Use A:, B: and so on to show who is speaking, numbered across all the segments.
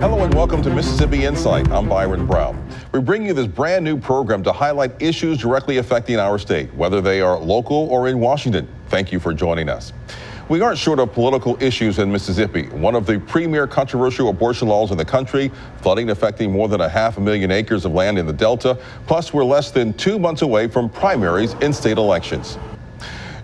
A: Hello and welcome to Mississippi Insight. I'm Byron Brown. We bring you this brand new program to highlight issues directly affecting our state, whether they are local or in Washington. Thank you for joining us. We aren't short of political issues in Mississippi. One of the premier controversial abortion laws in the country, flooding affecting more than 500,000 acres of land in the Delta. Plus, we're less than 2 months away from primaries in state elections.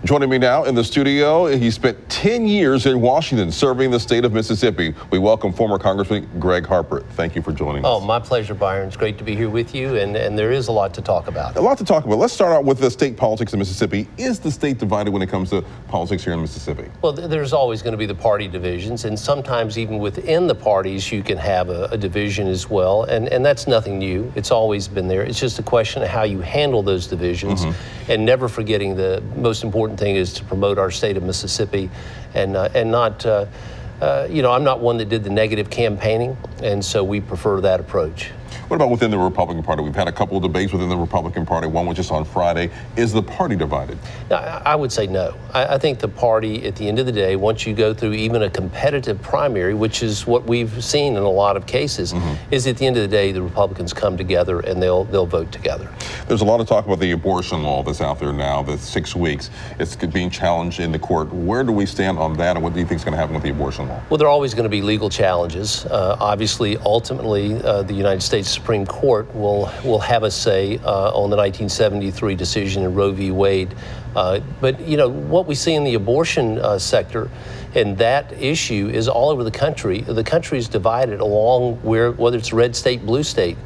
A: Joining me now in the studio, he spent 10 years in Washington serving the state of Mississippi. We welcome former Congressman Greg Harper. Thank you for joining us.
B: Oh, my pleasure, Byron. It's great to be here with you, and there is a lot to talk about.
A: A lot to talk about. Let's start out with the state politics in Mississippi. Is the state divided when it comes to politics here in Mississippi?
B: Well, there's always going to be the party divisions, and sometimes even within the parties you can have a division as well, and that's nothing new. It's always been there. It's just a question of how you handle those divisions, and never forgetting the most important thing is to promote our state of Mississippi, and not, I'm not one that did the negative campaigning, and so we prefer that approach.
A: What about within the Republican Party? We've had a couple of debates within the Republican Party. One was just on Friday. Is the party divided?
B: I would say no. I think the party, at the end of the day, once you go through even a competitive primary, which is what we've seen in a lot of cases, is at the end of the day, the Republicans come together and they'll vote together.
A: There's a lot of talk about the abortion law that's out there now, the 6 weeks. It's being challenged in the court. Where do we stand on that, and what do you think is going to happen with the abortion law?
B: Well, there are always going to be legal challenges. Obviously, ultimately, the United States Supreme Court will have a say on the 1973 decision in Roe v. Wade. But, what we see in the abortion sector, and that issue is all over the country. The country is divided along whether it's red state, blue state,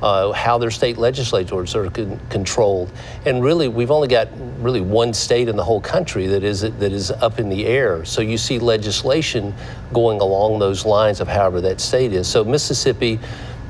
B: how their state legislators are controlled. And really, we've only got really one state in the whole country that is up in the air. So you see legislation going along those lines of however that state is. So Mississippi,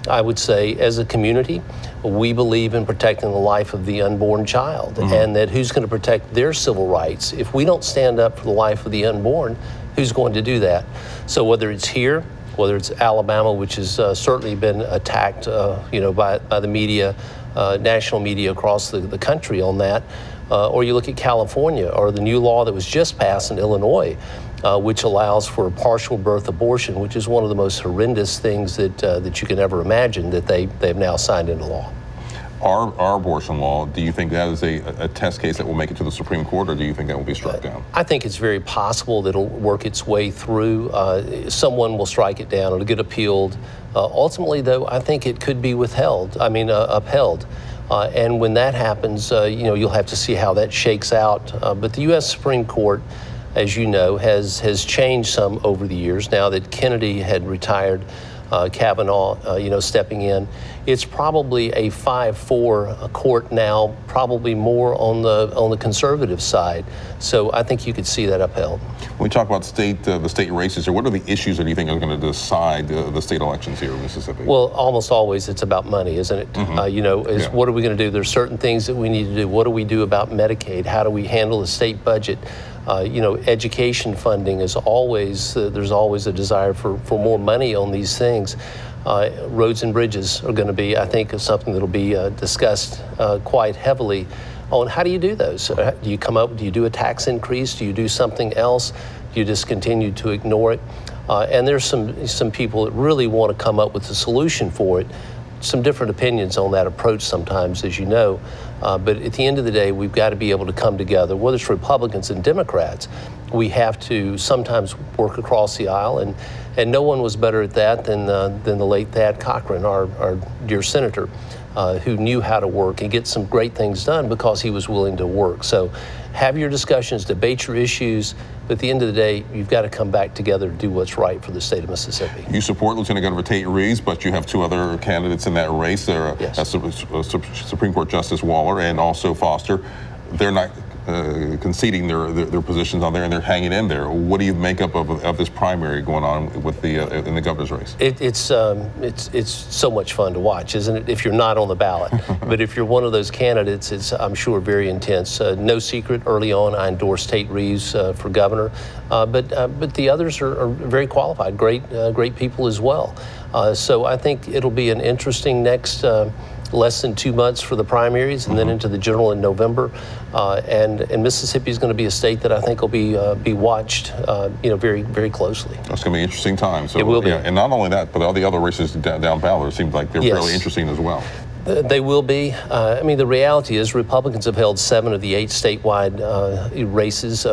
B: I would say, as a community, we believe in protecting the life of the unborn child, and that who's going to protect their civil rights? If we don't stand up for the life of the unborn, who's going to do that? So whether it's here, whether it's Alabama, which has certainly been attacked, by the media, national media across the country on that, or you look at California, or the new law that was just passed in Illinois, which allows for a partial birth abortion, which is one of the most horrendous things that you can ever imagine, that they've now signed into law.
A: Our abortion law, do you think that is a test case that will make it to the Supreme Court, or do you think that will be struck down?
B: I think it's very possible that it'll work its way through. Someone will strike it down. It'll get appealed. Ultimately, though, I think it could be upheld. And when that happens, you'll have to see how that shakes out. But the U.S. Supreme Court, as you know, has changed some over the years. Now that Kennedy had retired, Kavanaugh, stepping in, it's probably a 5-4 court now, probably more on the conservative side. So I think you could see that upheld.
A: When we talk about the state races, or what are the issues that you think are going to decide the state elections here in Mississippi?
B: Well, almost always it's about money, isn't it? What are we going to do? There's certain things that we need to do. What do we do about Medicaid? How do we handle the state budget? Education funding is always, there's always a desire for more money on these things. Roads and bridges are going to be, I think, something that'll be discussed quite heavily on how do you do those? Do you do a tax increase? Do you do something else? Do you just continue to ignore it? And there's some people that really want to come up with a solution for it. Some different opinions on that approach sometimes, as you know. But at the end of the day, we've got to be able to come together, whether it's Republicans and Democrats. We have to sometimes work across the aisle, and no one was better at that than the late Thad Cochran, our dear senator, who knew how to work and get some great things done because he was willing to work. So have your discussions, debate your issues, but at the end of the day, you've got to come back together to do what's right for the state of Mississippi.
A: You support Lieutenant Governor Tate Reeves, but you have two other candidates in that race.
B: Yes.
A: Supreme Court Justice Waller and also Foster. They're not conceding their positions on there, and they're hanging in there. What do you make up of this primary going on with in the governor's race?
B: It's so much fun to watch, isn't it? If you're not on the ballot, but if you're one of those candidates, it's, I'm sure, very intense. No secret, early on, I endorsed Tate Reeves for governor, but the others are very qualified, great people as well. So I think it'll be an interesting next less than 2 months for the primaries, and then into the general in November. And Mississippi is going to be a state that I think will be watched, very, very closely.
A: That's going to be an interesting time. So,
B: it will be.
A: Yeah, and not only that, but all the other races down ballot, it seems like they're fairly interesting as well.
B: They will be. I mean, the reality is Republicans have held 7 of the 8 statewide races,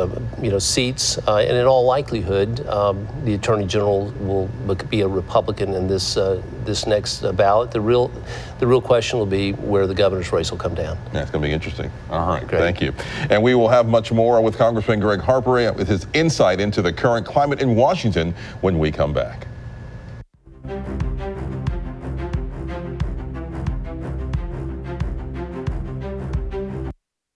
B: seats, and in all likelihood, the Attorney General will be a Republican in this next ballot. The real question will be where the governor's race will come down.
A: Yeah, it's going to be interesting. All right,
B: Great.
A: Thank you. And we will have much more with Congressman Greg Harper with his insight into the current climate in Washington when we come back.